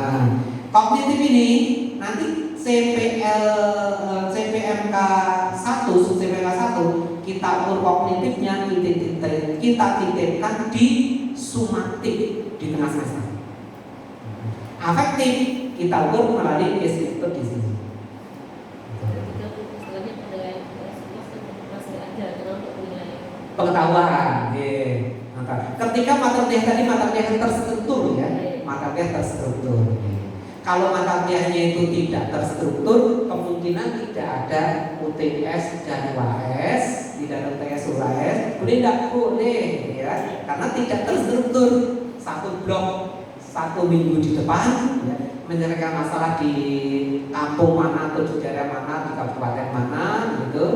Nah, kognitif ini nanti CPMK 1, sub CPMK 1 kita ukur kognitifnya, kita titipkan di sumatif di tengah semester. Afektif kita ukur melalui case itu di sini. Pengetahuan, ketika mata kuliah tadi mata kuliah terstruktur ya, mata kuliah terstruktur. Kalau mata kuliahnya itu tidak terstruktur, kemungkinan tidak ada UTS dan UAS, tidak ada UTS UAS, boleh tidak boleh ya, karena tidak terstruktur. Satu blok 1 minggu di depan ya, menyelesaikan masalah di kampung mana atau di daerah mana, di kabupaten mana gitu.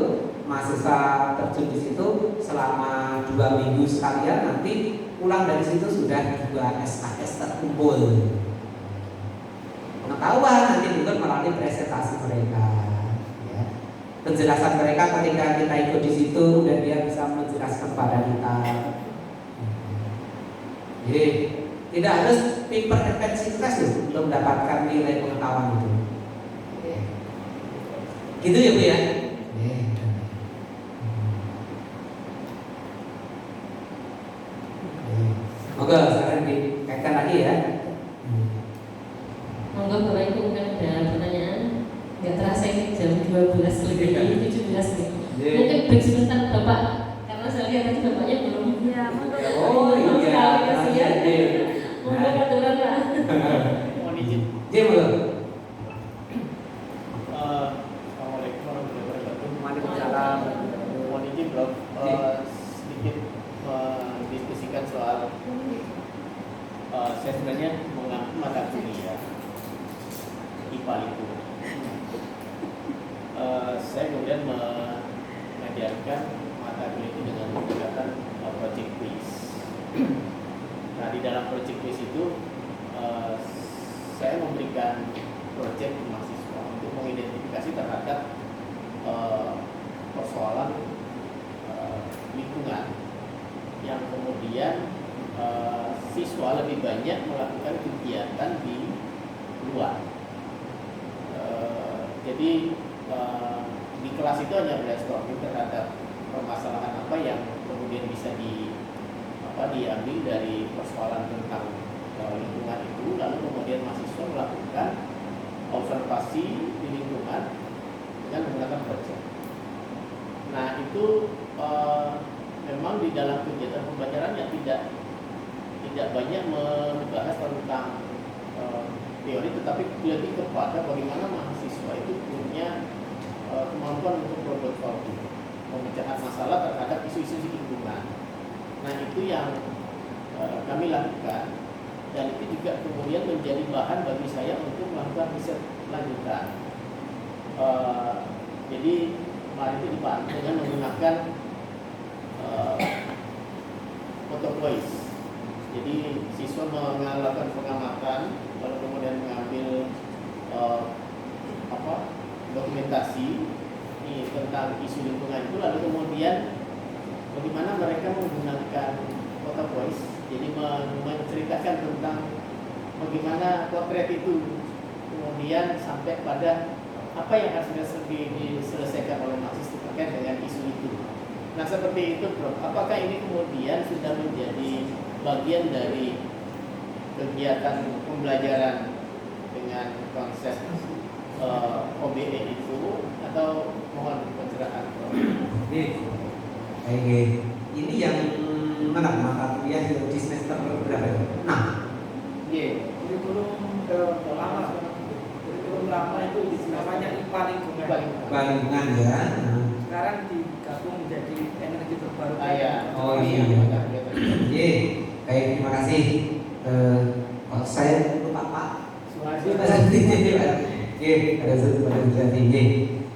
Mahasiswa terjun di situ selama 2 minggu sekalian, nanti pulang dari situ sudah 2 SKS terkumpul. Pengetahuan nanti bukan melalui presentasi mereka, ya. Penjelasan mereka ketika kita ikut di situ dan dia bisa menjelaskan kepada kita. Jadi tidak harus paper advanced test untuk mendapatkan nilai pengetahuan itu. Gitu ya Bu ya. Oke, sekarang dikaitkan lagi ya. Monggo Bapak Ibu mungkin ada pertanyaan. Nggak terasa ini jam 12 lebih 17 nih. Mungkin break sebentar Bapak, karena saya lihat tadi Bapaknya belum. Iya, monggo. Oh iya. Monggo kebetulan Pak. Mohon izin. Assalamualaikum warahmatullahi wabarakatuh. Waalaikumsalam. Mohon izin Prof, sedikit mendiskusikan soal saya sebenarnya mengambil mata kuliah IPA itu. Saya kemudian mengajarkan mata kuliah itu dengan menggunakan project quiz. Nah, di dalam project quiz itu saya memberikan project ke mahasiswa untuk mengidentifikasi terhadap persoalan lingkungan yang kemudian siswa lebih banyak melakukan kegiatan di luar. Jadi di kelas itu hanya brainstorming terhadap permasalahan apa yang kemudian bisa diambil dari persoalan tentang lingkungan itu, lalu kemudian mahasiswa melakukan observasi di lingkungan dengan menggunakan project. Nah itu memang di dalam kegiatan pembelajarannya tidak banyak membahas tentang teori, tetapi lebih kepada bagaimana mahasiswa itu punya kemampuan untuk problem solving, memecahkan masalah terhadap isu-isu lingkungan. Nah itu yang kami lakukan, dan itu juga kemudian menjadi bahan bagi saya untuk melakukan riset lanjutan. Jadi kemarin itu dibantu dengan menggunakan photo voice. Jadi siswa melakukan pengamatan, lalu kemudian mengambil dokumentasi tentang isu lingkungan itu, lalu kemudian bagaimana mereka menggunakan photo voice, jadi menceritakan tentang bagaimana potret itu, kemudian sampai pada apa yang harus diselesaikan oleh mahasiswa terkait dengan isu itu. Nah seperti itu Prof, apakah ini kemudian sudah menjadi bagian dari kegiatan pembelajaran dengan konsep OBE itu, atau mohon pencerahan Prof? Ini yang mana mata kuliah di semester berapa? Nah, kurikulum lama itu namanya IPA lingkungan ya. Sekarang digabung menjadi energi terbarukan. Oh iya. Baik, terima kasih. Saya lupa Pak. Ada sesuatu tinggi.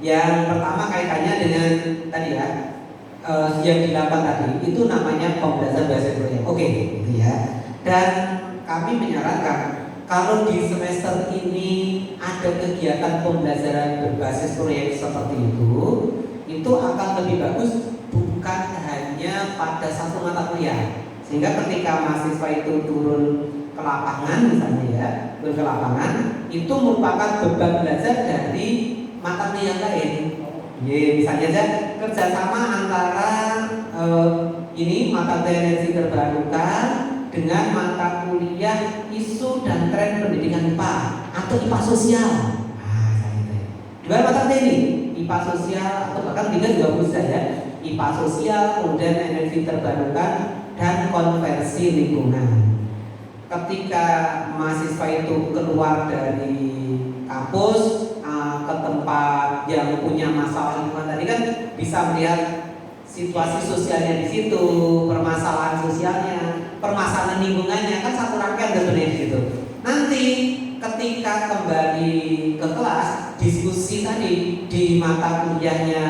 Yang pertama kaitannya dengan tadi ya, yang dilakukan tadi itu namanya pembelajaran bahasa proyek. Oke, gitu ya. Dan kami menyarankan kalau di semester ini ada kegiatan pembelajaran berbasis proyek seperti itu akan lebih bagus, bukan hanya pada satu mata kuliah. Sehingga ketika mahasiswa itu turun ke lapangan misalnya ya, turun ke lapangan itu merupakan beban belajar dari mata kuliah yang lain. Misalnya aja kerjasama antara ini mata kuliah energi terbarukan dengan mata kuliah isu dan tren pendidikan IPA atau IPA sosial. Dua mata kuliah ini, IPA sosial atau bahkan tiga juga bisa ya. IPA sosial, kemudian energi terbarukan dan konversi lingkungan. Ketika mahasiswa itu keluar dari kampus ke tempat yang punya masalah lingkungan tadi kan bisa melihat situasi sosialnya di situ, permasalahan sosialnya, permasalahan lingkungannya kan satu rangkaian sebenarnya di situ. Nanti ketika kembali ke kelas diskusi tadi di mata kuliahnya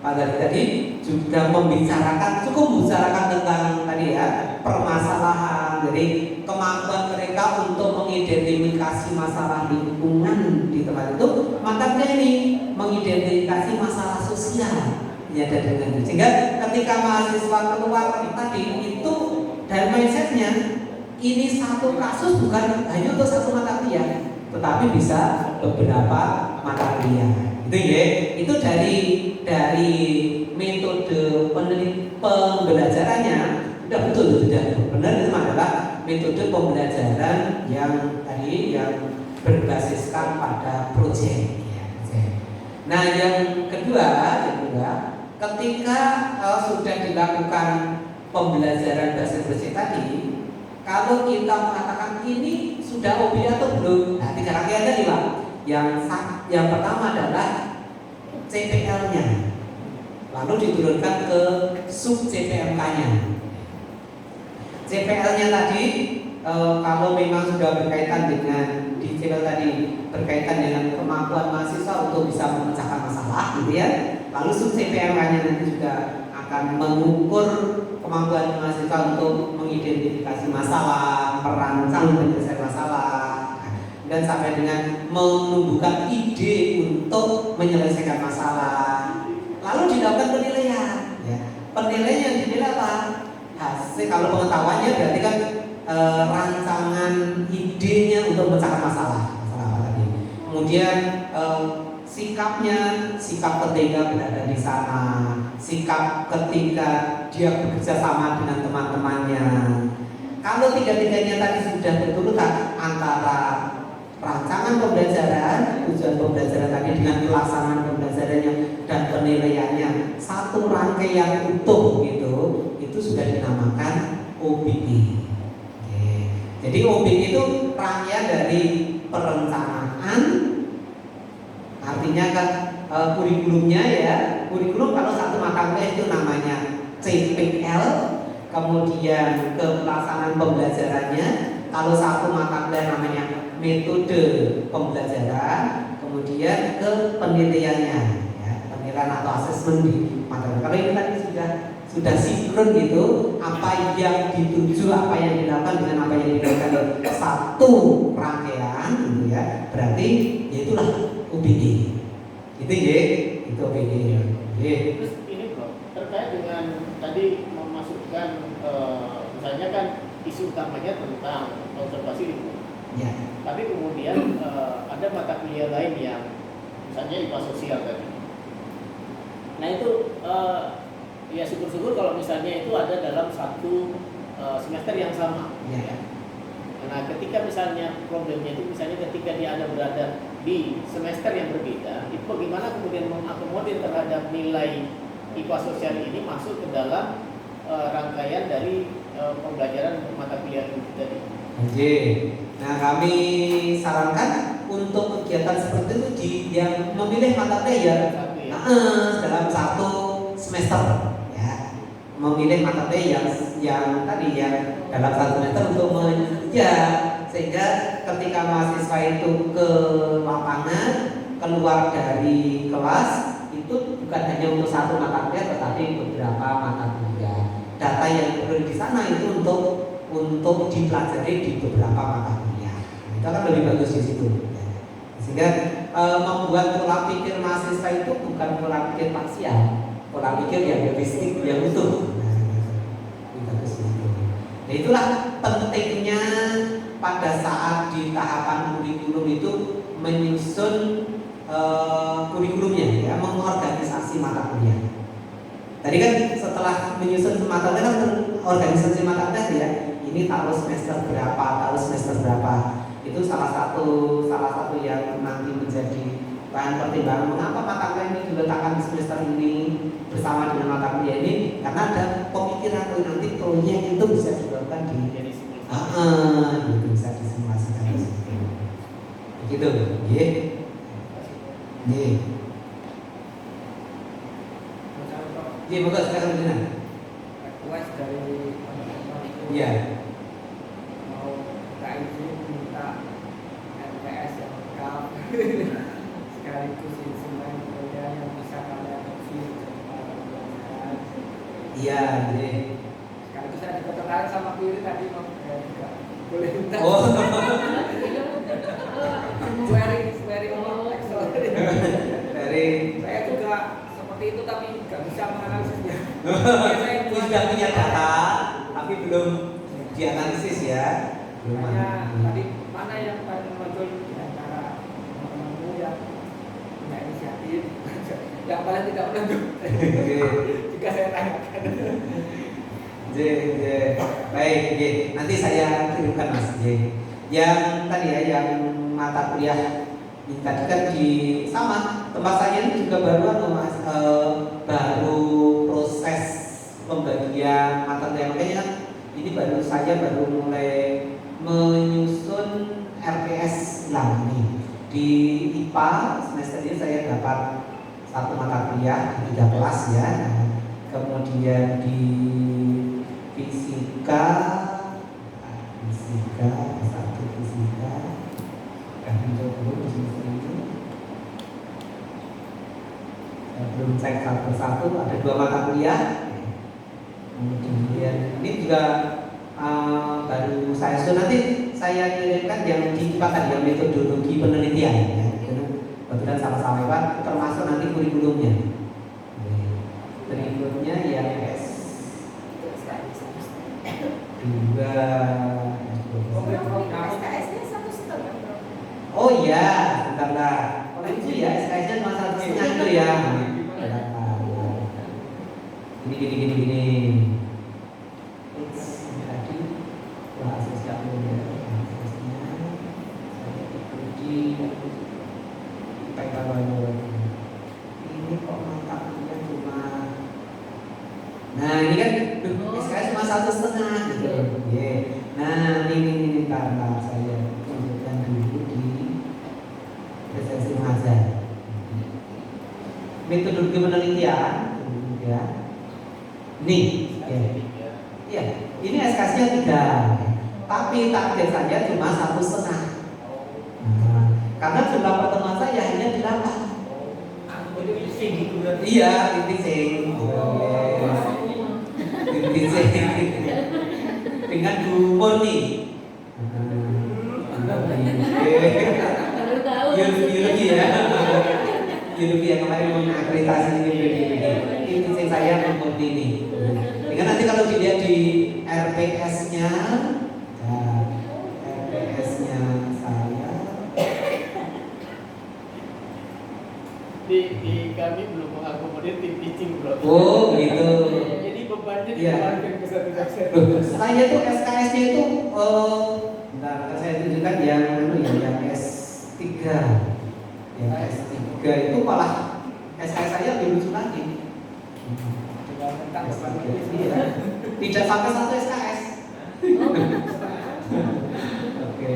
Pak tadi juga cukup membicarakan tentang tadi ya permasalahan, jadi kemampuan mereka untuk mengidentifikasi masalah lingkungan di tempat itu, maka ini mengidentifikasi masalah sosial ya dengan itu. Sehingga ketika mahasiswa keluar tadi itu dari mindsetnya ini satu kasus bukan hanya untuk satu mata kuliah, tetapi bisa beberapa mata kuliah. Itu ya, itu dari metode pembelajarannya sudah betul sudah benar, itu adalah metode pembelajaran yang tadi yang berbasiskan pada proyek. Nah yang kedua ketika sudah dilakukan pembelajaran basis proyek tadi, kalau kita mengatakan ini sudah OB atau belum, nah tiga rangkaian tadi Pak. Yang pertama adalah CPL-nya, lalu diturunkan ke sub CPMK-nya. CPL-nya tadi kalau memang sudah berkaitan dengan di CPL tadi berkaitan dengan kemampuan mahasiswa untuk bisa memecahkan masalah, gitu ya. Lalu sub CPMK-nya nanti juga akan mengukur kemampuan mahasiswa untuk mengidentifikasi masalah, merancang penyelesaian masalah, dan sampai dengan menumbuhkan ide untuk menyelesaikan masalah. Lalu dilakukan penilaian. Ya. Penilaian yang dinilai apa? Hasil kalau pengetahuannya berarti kan rancangan idenya untuk memecahkan masalah apa tadi. Kemudian sikap ketika berada di sana, sikap ketika dia bekerja sama dengan teman-temannya. Kalau tiga-tiganya tadi sudah berturutan antara rancangan pembelajaran, tujuan pembelajaran tadi dengan pelaksanaan pembelajarannya dan penilaiannya satu rangkaian utuh gitu, itu sudah dinamakan OBE. Jadi OBE itu rangkaian dari perencanaan, artinya kan kurikulumnya ya. Kurikulum kalau satu mata kuliah itu namanya CPL, kemudian ke pelaksanaan pembelajarannya. Kalau satu mata kuliah namanya metode pembelajaran, kemudian ke penilaiannya, ya, penilaian atau asesmen di mata kuliah. Kalau ini tadi sudah sinkron gitu, apa yang dituju, apa yang dilakukan dengan apa yang dilakukan satu rangkaian, gitu ya. Berarti yaitulah OBE. Itu ya, itu OBE. Terus ini bro, terkait dengan tadi memasukkan misalnya kan isu utamanya tentang konservasi lingkungan. Ya. Tapi kemudian ada mata kuliah lain yang misalnya IPA sosial tadi. Nah itu ya syukur-syukur kalau misalnya itu ada dalam satu semester yang sama. Ya. Nah ketika misalnya problemnya itu misalnya ketika dia ada berada di semester yang berbeda, itu bagaimana kemudian mengakomodir terhadap nilai IPA sosial ini masuk ke dalam rangkaian dari pembelajaran mata kuliah itu tadi. Oke. Nah kami sarankan untuk kegiatan seperti itu yang memilih mata kuliah ya, dalam satu semester ya, memilih mata kuliah yang tadi ya dalam satu semester untuk sehingga ketika mahasiswa itu ke lapangan keluar dari kelas itu bukan hanya untuk satu mata kuliah tetapi beberapa mata kuliah. Data yang perlu di sana itu untuk dipelajari di beberapa mata kuliah. Itu akan lebih bagus di situ. Sehingga membuat pola pikir mahasiswa itu bukan pola pikir parsial, pola pikir yang holistik, yang utuh. Lebih bagus di situ. Nah, itulah pentingnya pada saat di tahapan kurikulum itu menyusun kurikulumnya, ya, mengorganisasi mata kuliah. Tadi kan setelah menyusun mata kuliah kan organisasi mata kuliah ya, ini taruh semester berapa, itu salah satu yang nanti menjadi bahan pertimbangan mengapa mata kuliah ini diletakkan di semester ini bersama dengan mata kuliah ini, karena ada pemikiran nanti proyek itu bisa dilakukan di itu bisa disimulasikan di situ. Begitu, nggih. Nggih. Nggih, moga sekarang benar. Request dari teman-teman itu. Iya. Mau minta izin, minta RPS yang lengkap. Sekaligus instrumen kerja yang bisa kalian review selama pembelajaran. Iya, nggih. Sekaligus saya juga tertarik sama Piri tadi, Bang. Saya juga boleh minta. Oh. Very Excel. Dari Saya juga seperti itu tapi nggak bisa menganalisisnya. Saya sudah punya data tapi belum dianalisis ya. Belum Hanya ada. tadi mana yang paling menonjol di antara teman-temanmu yang punya inisiatif, yang paling tidak menonjol. Jika saya tanyakan. Baik, nanti saya kirimkan Mas. Yang tadi ya, yang mata kuliah ini tadi kan di sama tempat saya ini juga baru Mas, baru proses pembagian mata kuliah, makanya ini saya baru mulai menyusun RPS ini di IPA. Semester ini saya dapat satu mata kuliah di 3 kelas ya. Kemudian di fisika satu fisika dan belum di semester ini. Saya belum cek satu persatu, ada 2 mata kuliah. Kemudian ini juga baru saya susun, nanti saya kirimkan yang di IPA tadi, yang metodologi penelitian ya. Kebetulan sama-sama Pak, termasuk nanti kurikulumnya. Berikutnya yang SKS-nya 1,5. Oh iya, bentar lah. Oh itu ya, SKS-nya cuma 1,5 itu ya. Gini. Tadi bahasa siapa ya? Ini kok mata kuliah cuma. Nah ini kan SKS cuma 1,5 gitu. Nah ini karena saya tunjukkan dulu di presensi mengajar. Metodologi penelitian, ya. Nih, ya. Ini SKS-nya 3, tapi target saya cuma 1,5. Karena jumlah pertemuan saya hanya 8. Iya, titik dengan gumur nih. Baru tahu. Biologi ya. Biologi yang kemarin mengakreditasi ini titik saya gumur ini. Dengan nanti kalau dilihat di RPS-nya, RPS-nya saya. Di kami belum mengakomodir tim teaching, bro. Oh gitu. Jadi bebannya Iya. dikeluarkan ke satu dosen. Saya tuh SKS-nya itu, bentar, saya tunjukkan yang S3. Yang S3 itu malah SKS saya lebih lucu lagi. Iya. Tidak sampai 1 SKS. Oke.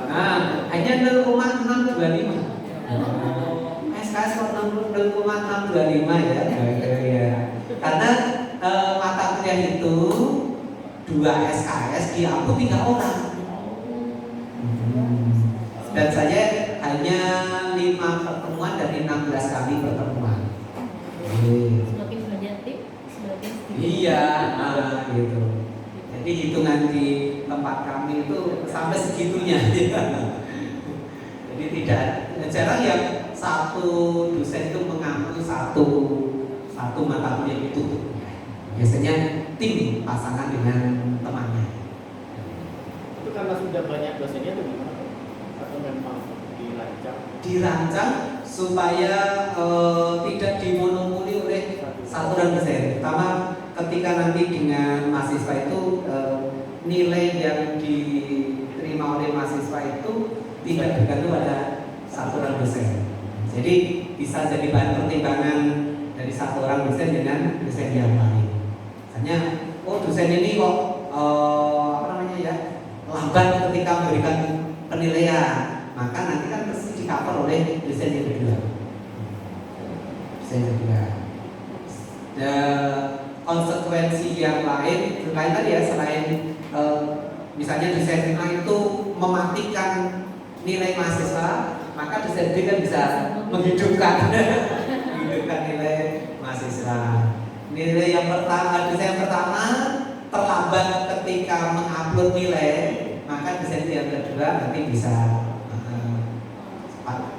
Nah, hanya 0,625. SKS 0,625 ya. Karena mata kuliah itu 2 SKS diampu 3 orang. Dan saya hanya 5 pertemuan dari 16 kali pertemuan. Semakin banyak tim, semakin sedikit. Iya, gitu. Jadi hitungan di tempat kami itu sampai segitunya. Jadi tidak jarang yang satu dosen itu mengambil satu mata kuliah itu. Biasanya tim pasangan dengan temannya. Itu karena sudah banyak dosennya tuh gimana? Atau memang dirancang supaya tidak dimonopoli oleh satu dosen. Pertama, ketika nanti dengan mahasiswa itu nilai yang diterima oleh mahasiswa itu tidak bergantung pada satu orang dosen. Jadi bisa jadi bahan pertimbangan dari satu orang dosen dengan dosen yang lain. Misalnya, oh dosen ini kok lambat ketika memberikan penilaian, maka nanti kan pasti di-cover oleh dosen yang kedua. Konsekuensi yang lain tadi ya, selain misalnya dosen A itu mematikan nilai mahasiswa, maka dosen B kan bisa menghidupkan nilai mahasiswa. Nilai yang pertama, dosen yang pertama terlambat ketika mengupload nilai, maka dosen yang kedua nanti bisa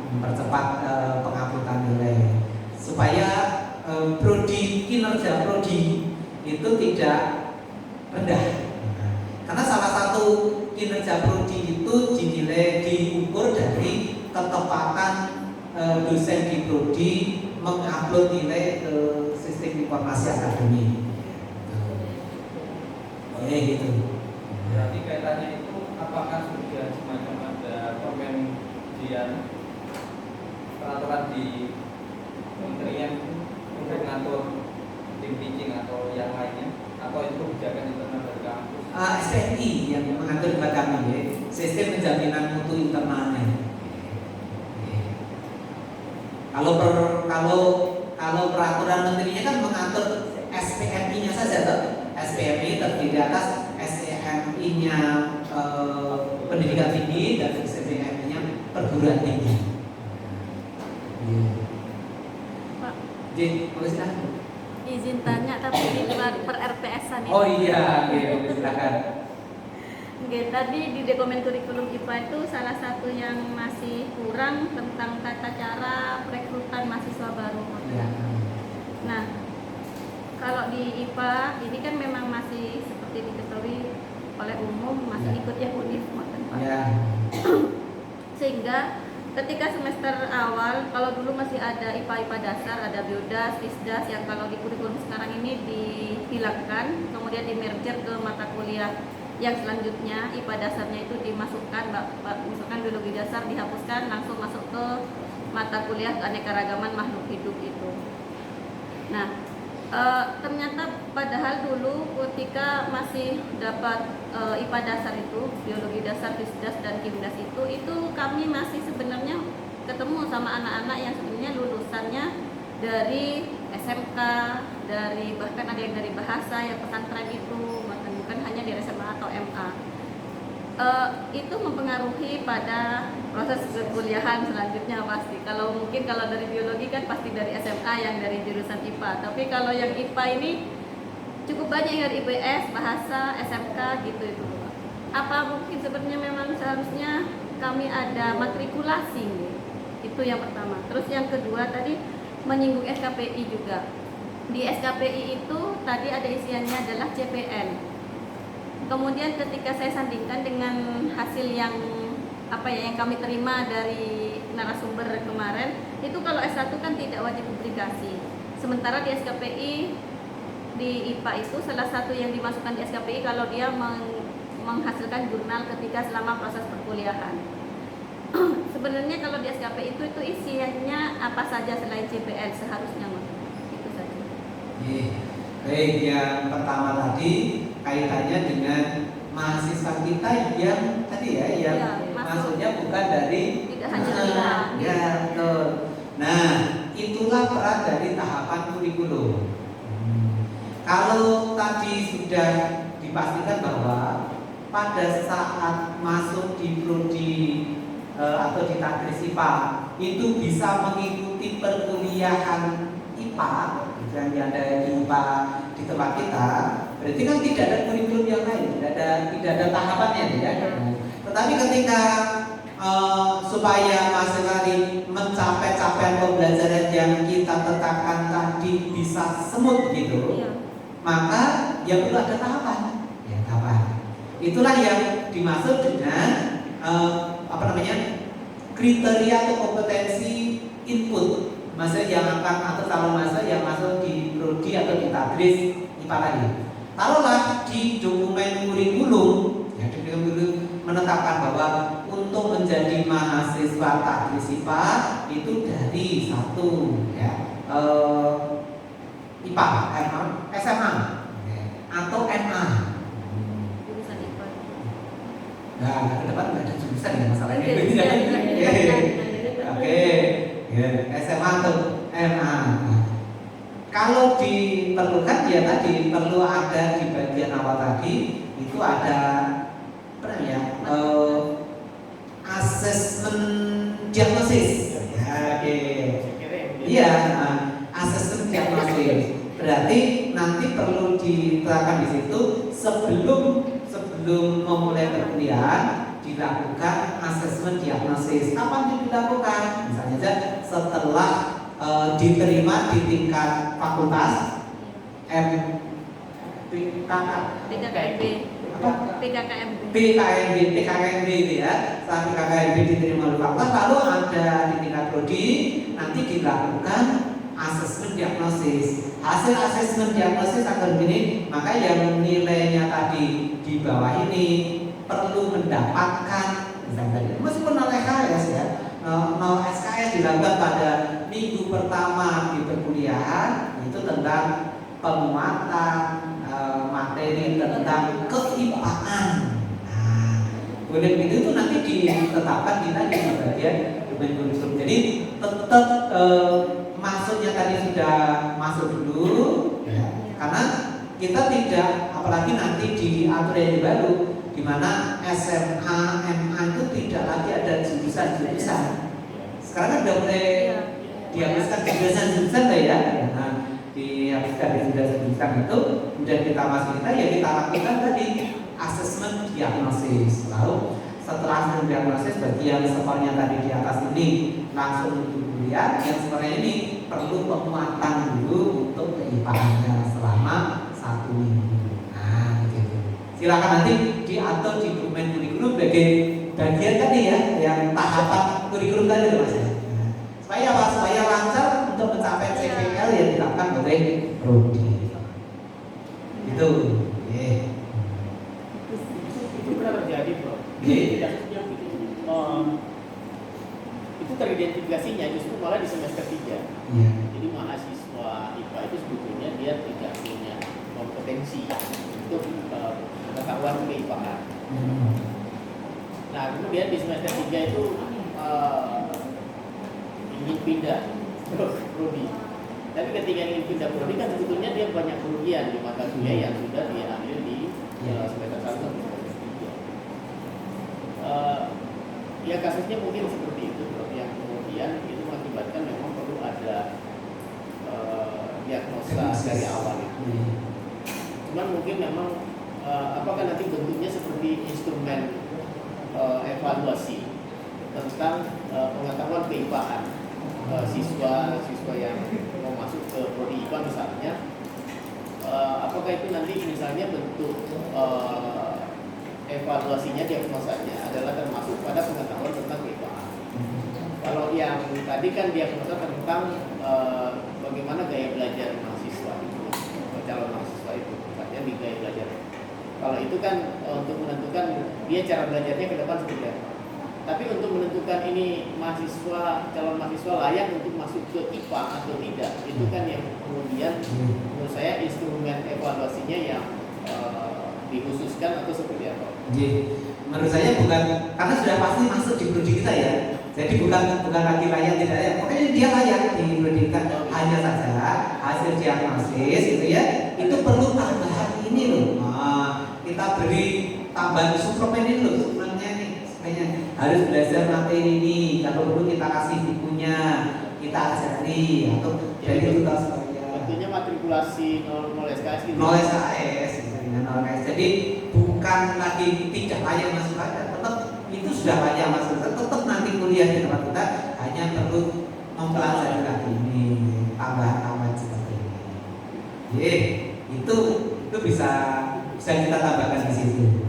mempercepat penguploadan nilai supaya kinerja prodi itu tidak rendah. Karena salah satu kinerja prodi itu diukur dari ketepatan dosen di prodi mengupload nilai ke sistem informasi akademik. Gitu. Berarti kaitannya itu apakah sudah semacam ada peraturan di kementerian untuk mengatur tim teaching atau yang lainnya, atau itu kebijakan internal dari kampus? SPMI yang mengatur buat kami ya, sistem penjaminan mutu internalnya. Kalau peraturan menterinya kan mengatur SPMI-nya saja toh. SPMI terdiri atas SPMI-nya pendidikan tinggi dan SPMI-nya perguruan tinggi. Pak, Silakan. izin tanya tapi di luar per RPS-an ini. Oh iya, silakan. Oke, tadi di dokumen kurikulum IPA itu salah satu yang masih kurang tentang tata cara perekrutan mahasiswa baru. Ya. Nah, kalau di IPA ini kan memang masih seperti diketahui oleh umum masih ikut yang UNIF, Pak. Ya. Sehingga ketika semester awal, kalau dulu masih ada IPA dasar, ada Biodas, Fisdas yang kalau di kurikulum sekarang ini dihilangkan, kemudian di-merger ke mata kuliah yang selanjutnya. IPA dasarnya itu dimasukkan, misalkan biologi dasar dihapuskan, langsung masuk ke mata kuliah keanekaragaman makhluk hidup itu. Nah, ternyata padahal dulu ketika masih dapat IPA dasar itu, biologi dasar, Fisdas dan Kimdas itu kami masih sebenarnya ketemu sama anak-anak yang sebenarnya lulusannya dari SMK, dari bahkan ada yang dari bahasa yang pesantren itu, bukan hanya dari SMA atau MA. Itu mempengaruhi pada proses perkuliahan selanjutnya pasti. Kalau dari biologi kan pasti dari SMA yang dari jurusan IPA. Tapi kalau yang IPA ini cukup banyak yang dari IPS, bahasa, SMK gitu itu. Apa mungkin sebenarnya memang seharusnya kami ada matrikulasi nih. Itu yang pertama. Terus yang kedua tadi menyinggung SKPI juga. Di SKPI itu tadi ada isiannya adalah CPN. Kemudian ketika saya sandingkan dengan hasil yang kami terima dari narasumber kemarin, itu kalau S1 kan tidak wajib publikasi. Sementara di SKPI di IPA itu salah satu yang dimasukkan di SKPI kalau dia menghasilkan jurnal ketika selama proses perkuliahan. Sebenarnya kalau di SKPI itu isiannya apa saja selain CPN seharusnya, itu saja. Baik, yang pertama tadi kaitannya dengan mahasiswa kita yang tadi maksudnya bukan dari tidak hanya IPA. Ya, betul. Nah, itulah peran dari tahapan kurikulum. Kalau tadi sudah dipastikan bahwa pada saat masuk di prodi atau di Tadris IPA itu bisa mengikuti perkuliahan IPA yang ada di IPA di tempat kita, berarti kan tidak ada kurikulum yang lain, tidak ada tahapannya ya. Tetapi ketika supaya mahasiswa mencapai capaian pembelajaran yang kita tetapkan tadi bisa semut gitu, Iya. maka ya perlu ada tahapan. Ya, tahapan. Itulah yang dimaksud dengan kriteria atau kompetensi input. Maksudnya yang akan atau calon mahasiswa yang masuk di prodi atau di tadris IPA tadi. Taruhlah di dokumen kurikulum, ya di kurikulum menetapkan bahwa untuk menjadi mahasiswa tadris IPA itu dari satu ya IPA, SMA atau MA. Jurusan IPA. Nah, ke depan nggak ada jurusan ya masalahnya. Iya. Oke, ya, SMA atau MA. Kalau diperlukan ya tadi perlu ada di bagian awal tadi itu ada apa namanya asesmen diagnosis. Ya, oke. Iya, asesmen diagnosis. Berarti nanti perlu diterapkan di situ sebelum memulai perkuliahan dilakukan asesmen diagnosis. Kapan itu dilakukan? Misalnya saja setelah diterima di tingkat fakultas PKKMB. apa? PKKMB itu ya. Setelah PKKMB diterima oleh fakultas, lalu ada di tingkat prodi nanti dilakukan asesmen diagnosis. Hasil asesmen diagnosis akan begini, maka yang nilainya tadi di bawah ini perlu mendapatkan meskipun 0 SKS ya, 0 SKS dilakukan pada minggu pertama di perkuliahan itu tentang penguatan materi tentang keipaan. Kemudian itu nanti ditetapkan kita di bagian domain kurikulum. Jadi tetap maksudnya tadi sudah masuk dulu, ya. Karena kita tidak, apalagi nanti di aturan yang baru, di mana SMA, MA itu tidak lagi ada jurusan-jurusan. Sekarang kan sudah mulai dihapuskan jurusan-jurusan lah ya. Nah, dihapuskan jurusan itu, kemudian kita masuk ya kita lakukan tadi asesmen diagnosis. Lalu setelah asesmen diagnosis, bagi yang skornya tadi di atas ini langsung untuk kuliah, yang skornya ini perlu penguatan dulu untuk keipaannya selama 1 minggu. Nah, gitu. Silakan nanti diatur di dokumen kurikulum bagian tadi ya, yang tahapan kurikulum tadi Mas ya. Supaya apa? Supaya lancar untuk mencapai CPL yang dilakukan oleh prodi. Itu. Itu pernah terjadi, Bro. Itu teridentifikasinya justru malah di semester 3. Iya. Jadi mahasiswa IPA itu sebetulnya dia tidak punya kompetensi untuk pengetahuan keipaan. Nah, kemudian di semester 3 itu ingin pindah ke prodi. Tapi ketika ingin pindah prodi kan sebetulnya dia banyak kerugian di mata kuliah yang sudah dia ambil di semester 1 sampai semester 3. Ya kasusnya mungkin seperti itu, Bro, yang kemudian itu mengakibatkan memang perlu ada diagnosa dari awal itu. Cuman mungkin memang apakah nanti bentuknya seperti instrumen evaluasi tentang pengetahuan keipaan siswa yang mau masuk ke prodi IPA misalnya, apakah itu nanti misalnya bentuk evaluasinya, diagnosanya adalah termasuk pada pengetahuan tentang keipaan. Kalau yang tadi kan diagnosa tentang bagaimana gaya belajar mahasiswa itu, calon mahasiswa itu, misalnya di gaya belajar. Kalau itu kan untuk menentukan dia cara belajarnya ke depan seperti apa. Tapi untuk menentukan ini calon mahasiswa layak untuk masuk ke IPA atau tidak, itu kan yang kemudian menurut saya instrumen evaluasinya yang dikhususkan atau seperti apa? Menurut saya bukan, karena sudah pasti masuk di prodi kita ya. Jadi bukan lagi layak tidak layak. Pokoknya dia layak di prodi kita. Hanya saja hasil diagnosis itu ya, itu perlu tambahan ini loh. Kita beri tambahan suplemen ini loh, suplemennya nih. Supaya harus belajar materi ini. Kalau perlu kita kasih bukunya, kita ajari atau dari itu supaya. Tentunya matrikulasi 0 SKS gitu. 0 SKS. Jadi bukan lagi tidak layak masuk, tetap itu sudah layak masuk, tetap nanti kuliah di tempat kita hanya misalnya perlu mempelajari lagi ini tambahan-tambahan seperti ini. Itu bisa kita tambahkan di situ.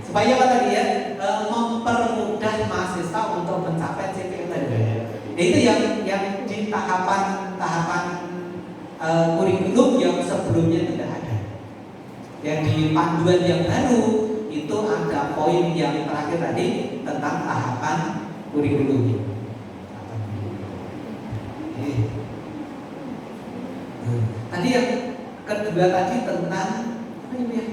Supaya apa tadi ya? Mempermudah mahasiswa untuk mencapai CPL tadi. Itu yang di tahapan kurikulum yang sebelumnya tidak ada. Yang di panduan yang baru itu ada poin yang terakhir tadi tentang tahapan kurikulum. Tadi yang kedua tadi tentang apa ini ya?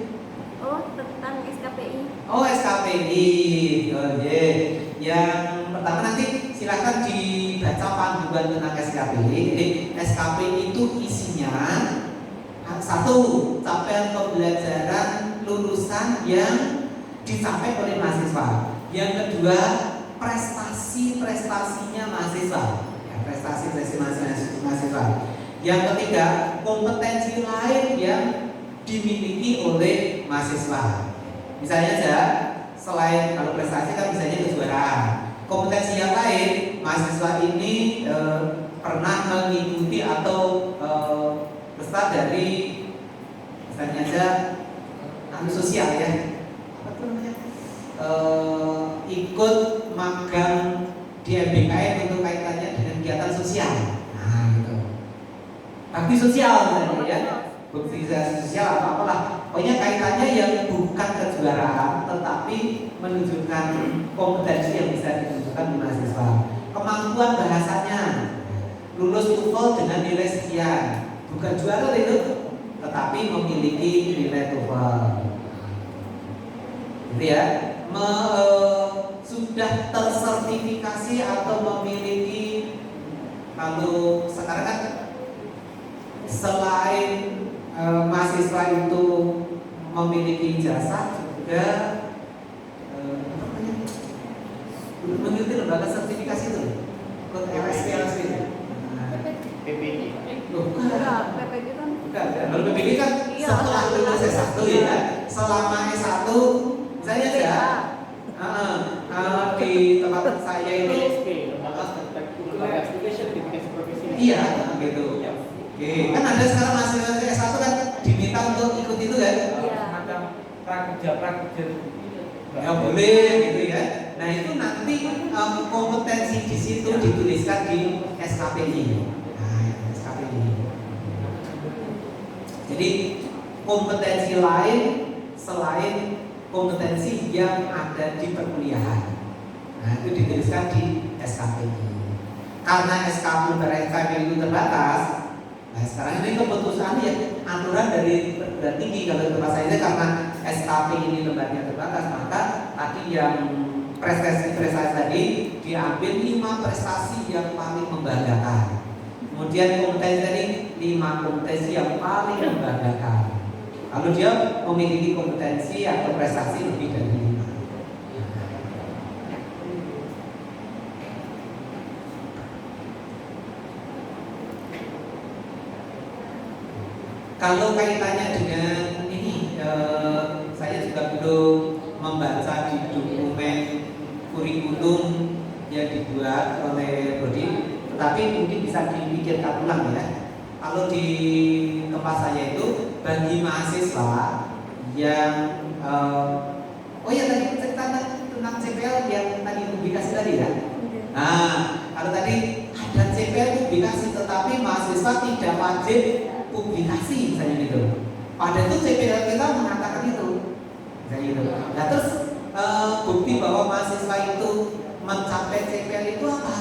Tentang SKPI. SKPI. Yang pertama nanti silakan dibaca panduan tentang SKPI. Jadi SKPI itu isinya satu, capaian pembelajaran lulusan yang dicapai oleh mahasiswa. Yang kedua, prestasinya mahasiswa. Prestasi mahasiswa. Yang ketiga, kompetensi lain yang dimiliki oleh mahasiswa. Misalnya saja, selain kalau prestasi kan misalnya kejuaraan. Kompetensi yang lain, mahasiswa ini pernah mengikuti atau peserta dari misalnya aja sosial ya, apa tuh namanya? Ikut magang di MBKM untuk kaitannya dengan kegiatan sosial. Nah, gitu. Bakti sosial misalnya ya. Bakti sosial apa-apalah. Pokoknya kaitannya yang bukan kejuaraan tetapi menunjukkan kompetensi yang bisa ditunjukkan di mahasiswa. Kemampuan bahasanya, lulus TOEFL dengan nilai sekian, bukan juara itu, tetapi memiliki nilai TOEFL. Gitu ya. Sudah tersertifikasi atau memiliki, kalau sekarang kan selain mahasiswa itu memiliki ijazah juga mengikuti lembaga sertifikasi itu, ikut LSP itu. PPG. Bukan. PPG kan. Bukan. Kalau PPG kan setelah lulus S1 ya, selama S1 misalnya ya, di tempat saya ini. LSP, lembaga sertifikasi profesi. Iya, gitu. Oke, kan ada sekarang mahasiswa S1 kan diminta untuk ikut itu kan? Semacam prakerja Ya boleh gitu ya. Nah itu nanti kompetensi di situ dituliskan di SKPI. Nah, SKPI. Jadi kompetensi lain selain kompetensi yang ada di perkuliahan. Nah itu dituliskan di SKPI. Karena SKPI itu terbatas. Nah sekarang ini keputusan ya aturan dari perguruan tinggi kalau tempat saya karena SKPI ini lembaganya terbatas, maka tadi yang prestasi tadi diambil 5 prestasi yang paling membanggakan. Kemudian kompetensi tadi 5 kompetensi yang paling membanggakan. Kalau dia memiliki kompetensi atau prestasi lebih dari 5. Kalau kaitannya dengan ini, saya juga belum membaca di dokumen kurikulum yang dibuat oleh Prodi, tetapi mungkin bisa dipikirkan ulang ya. Kalau di tempat saya itu bagi mahasiswa yang tadi cerita tentang CPL yang tadi publikasi tadi ya. Nah, kalau tadi ada CPL publikasi tetapi mahasiswa tidak wajib publikasi misalnya gitu. Padahal itu CPL kita mengatakan itu, misalnya gitu. Nah terus bukti bahwa mahasiswa itu mencapai CPL itu apa?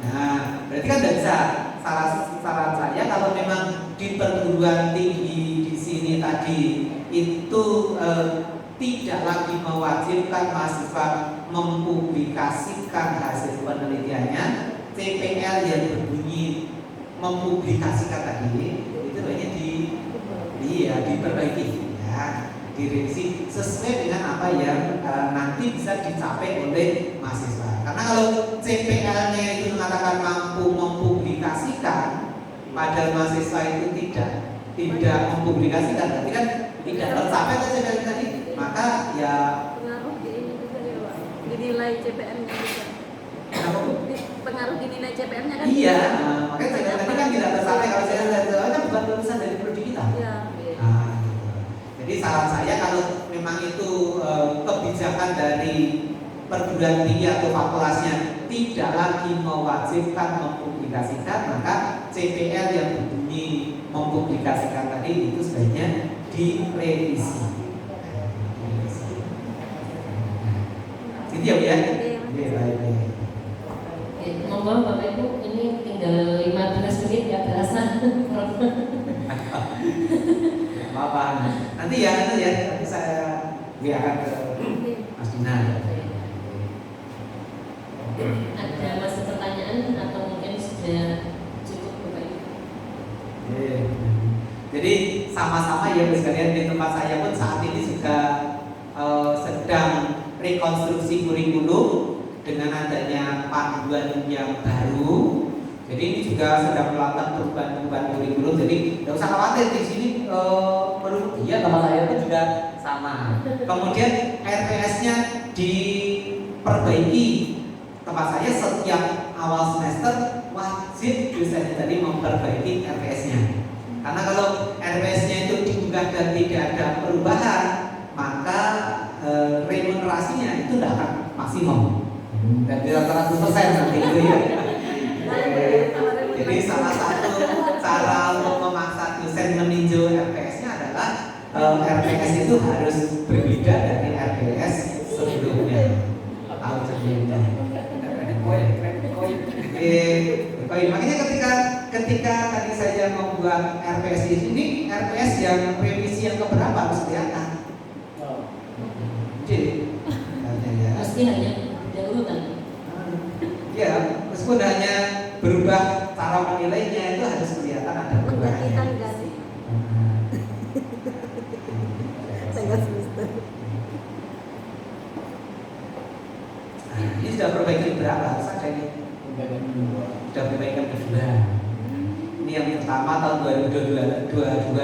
Nah berarti kan tidak bisa. Saran saya kalau memang di perguruan tinggi di sini tadi itu tidak lagi mewajibkan mahasiswa mempublikasikan hasil penelitiannya, CPL yang berbunyi mempublikasikan tadi itu banyak diperbaiki ya, direvisi sesuai dengan apa yang nanti bisa dicapai oleh mahasiswa. Karena kalau CPL-nya itu mengatakan mampu mempublikasikan, padahal mahasiswa itu tidak mempublikasikan, berarti kan tidak tercapai CPL tadi, maka ya dinilai CPM-nya juga. Kenapa Bu? Pengaruh dinilai CPM-nya kan? Iya, makanya saya tadi kan tidak tersampai kalau saya kan bukan lulusan dari prodi kita. Iya. Nah, gitu. Jadi saran saya kalau memang itu kebijakan dari perguruan tinggi atau fakultasnya tidak lagi mewajibkan mempublikasikan, maka CPR yang berbunyi mempublikasikan tadi itu sebaiknya direvisi. Gitu ya Bu ya? Oke, baik. Oke, ngomong Bapak Ibu, ini tinggal 15 menit ya berasa. Apa? Nanti saya akan ke Mas Dina. Ada masih pertanyaan atau mungkin sudah cukup Bapak Ibu? Jadi sama-sama ya sekalian di tempat saya pun saat ini juga sedang rekonstruksi kurikulum dengan adanya panduan yang baru. Jadi ini juga sedang melakukan perubahan kurikulum. Jadi tidak usah khawatir di sini menurut dia tempat saya pun juga sama. Kemudian RPS-nya diperbaiki. Tempat saya setiap awal semester wajib dosen tadi memperbaiki RPS-nya. Karena kalau RPS-nya itu diunggah dan tidak ada perubahan, maka remunerasinya itu tidak akan maksimum. Dan tidak 100% nanti itu ya. Jadi salah satu cara untuk memaksa dosen meninjau RPS-nya adalah RPS itu harus berbeda dari RPS sebelumnya atau sebelumnya. Makanya ketika tadi saya membuat RPS di sini, RPS yang revisi yang keberapa harus kelihatan. Jadi, Meski hanya beda urutan. ya, meskipun hanya berubah cara menilainya itu harus kelihatan ada perubahannya. Tanggal semester. Nah, ini sudah perbaikan berapa? Harus ada ini. Sudah perbaikan kedua. Ini yang pertama tahun 2022,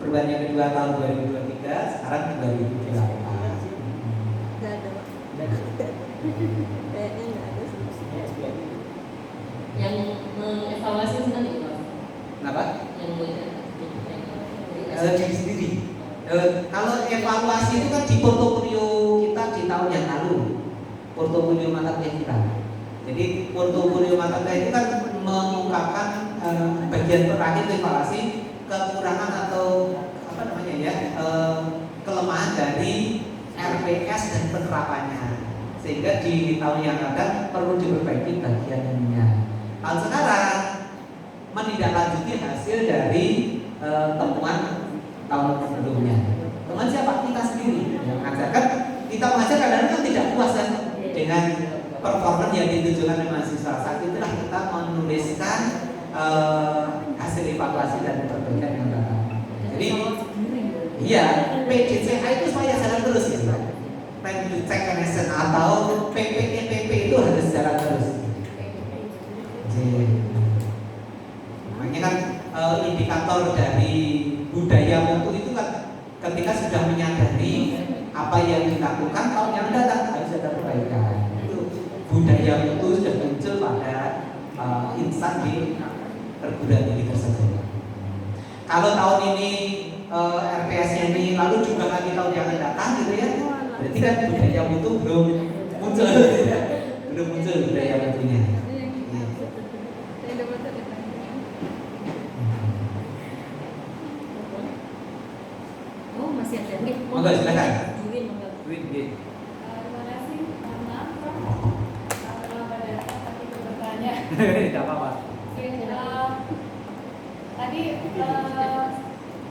perubahan yang kedua tahun 2023, sekarang 2028. Nggak ada, Pak. Kayaknya nggak ada semester. Yang mengevaluasi nanti Pak. Kenapa? Yang Diri sendiri. Kalau evaluasi itu kan di portofolio kita di tahun yang lalu, portofolio mata kuliah kita. Jadi portofolio mata kuliah itu kan mengungkapkan bagian terakhir evaluasi kekurangan atau apa namanya ya kelemahan dari RPS dan penerapannya, sehingga di tahun yang akan perlu diperbaiki bagian ininya. Kalau sekarang menindaklanjuti hasil dari temuan tahun sebelumnya. Teman siapa? Kita sendiri yang mengajarkan. Kita mengajar kadang-kadang tidak puas kan dengan performa yang ditunjukkan oleh mahasiswa. Saat itulah kita menuliskan hasil evaluasi dan perbaikan yang datang. Jadi, iya, PDCA itu supaya jalan terus ya, Pak. Pengen cek connection atau PPP itu harus jalan terus. Makanya kan indikator dari budaya mutu itu kan ketika sudah menyadari apa yang dilakukan tahun yang datang harus ada perbaikan. Itu budaya mutu sudah muncul pada insan di perguruan tinggi tersebut. Kalau tahun ini RPS-nya ini lalu juga lagi tahun yang akan datang gitu ya, berarti kan budaya mutu belum muncul, belum muncul budaya mutunya. masih ada. Monggo silakan. Terima kasih. Maaf, kalau pada tadi bertanya. Tidak apa-apa. Tadi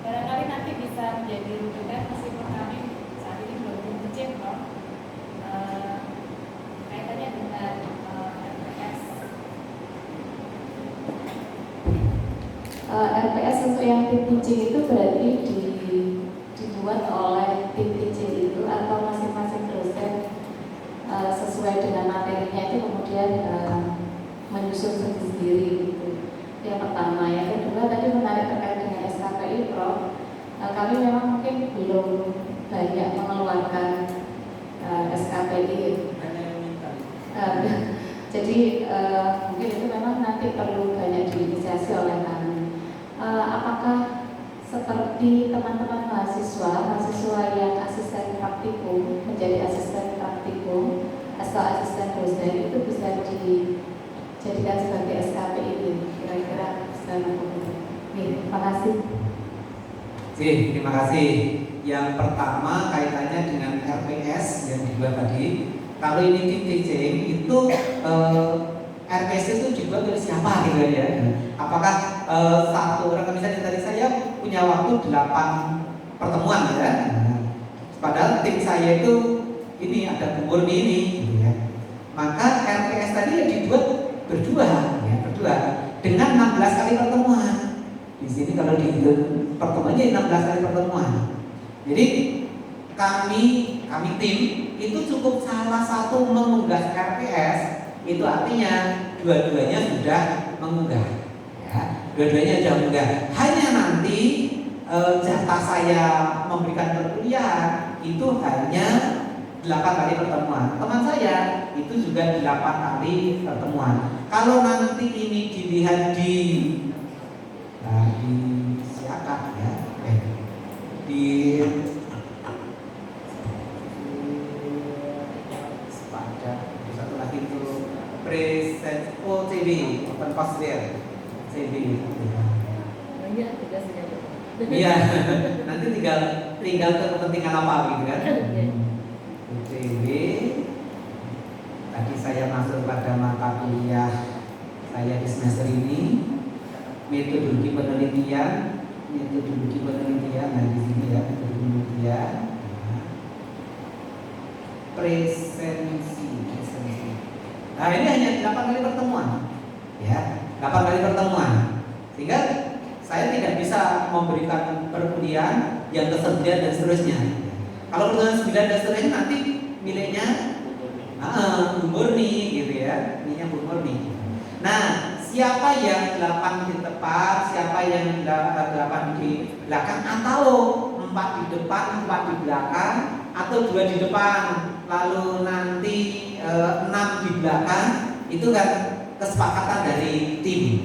barangkali nanti bisa menjadi rujukan meskipun kami saat ini belum mencek kok kaitannya dengan RPS. RPS untuk yang tim teaching itu berarti dibuat oleh tim teaching itu atau masing-masing dosen sesuai dengan materinya itu kemudian menyusun sendiri gitu. Yang pertama, yang kedua tadi menarik terkait dengan SKPI Prof. Kami memang mungkin belum banyak mengeluarkan SKPI Jadi mungkin itu memang nanti perlu banyak diinisiasi oleh kami. Apakah seperti teman-teman mahasiswa yang asisten praktikum menjadi asisten praktikum atau asisten dosen itu bisa dijadikan sebagai SKP ini? Kira-kira bisa melakukan. Terima kasih. Oke, terima kasih. Yang pertama kaitannya dengan RPS yang dibuat tadi. Kalau ini tim teaching itu RPS itu dibuat oleh siapa gitu ya? Apakah satu orang, misalnya tadi saya punya waktu 8 pertemuan ya? Padahal tim saya itu ini ada Bu Murni ini, gitu ya. Maka RPS tadi ya dibuat berdua dengan 16 kali pertemuan. Di sini kalau dihitung pertemuannya 16 kali pertemuan. Jadi kami tim itu cukup salah satu mengunggah RPS, itu artinya dua-duanya sudah mengunggah. Ya, dua-duanya sudah mengunggah. Hanya nanti jatah saya memberikan perkuliahan itu hanya 8 kali pertemuan. Teman saya itu juga 8 kali pertemuan. Kalau nanti ini dilihat di siakat ya, di satu lagi itu present OCB open course there CB. Banyak tugasnya. Iya, nanti tinggal ke kepentingan apa gitu kan. OCB. Tadi saya masuk pada mata kuliah saya di semester ini, metodologi penelitian, nah di sini ya metodologi penelitian, presensi. Nah ini hanya 8 kali pertemuan, ya 8 kali pertemuan, sehingga saya tidak bisa memberikan perkuliahan yang ke-9 dan seterusnya. Kalau pertemuan 9 dan seterusnya nanti miliknya Bu Murni gitu ya, miliknya Bu Murni. Nah, siapa yang 8 di depan, siapa yang 8 di belakang, atau 4 di depan, 4 di belakang, atau 2 di depan, lalu nanti 6 di belakang, itu kan kesepakatan dari tim.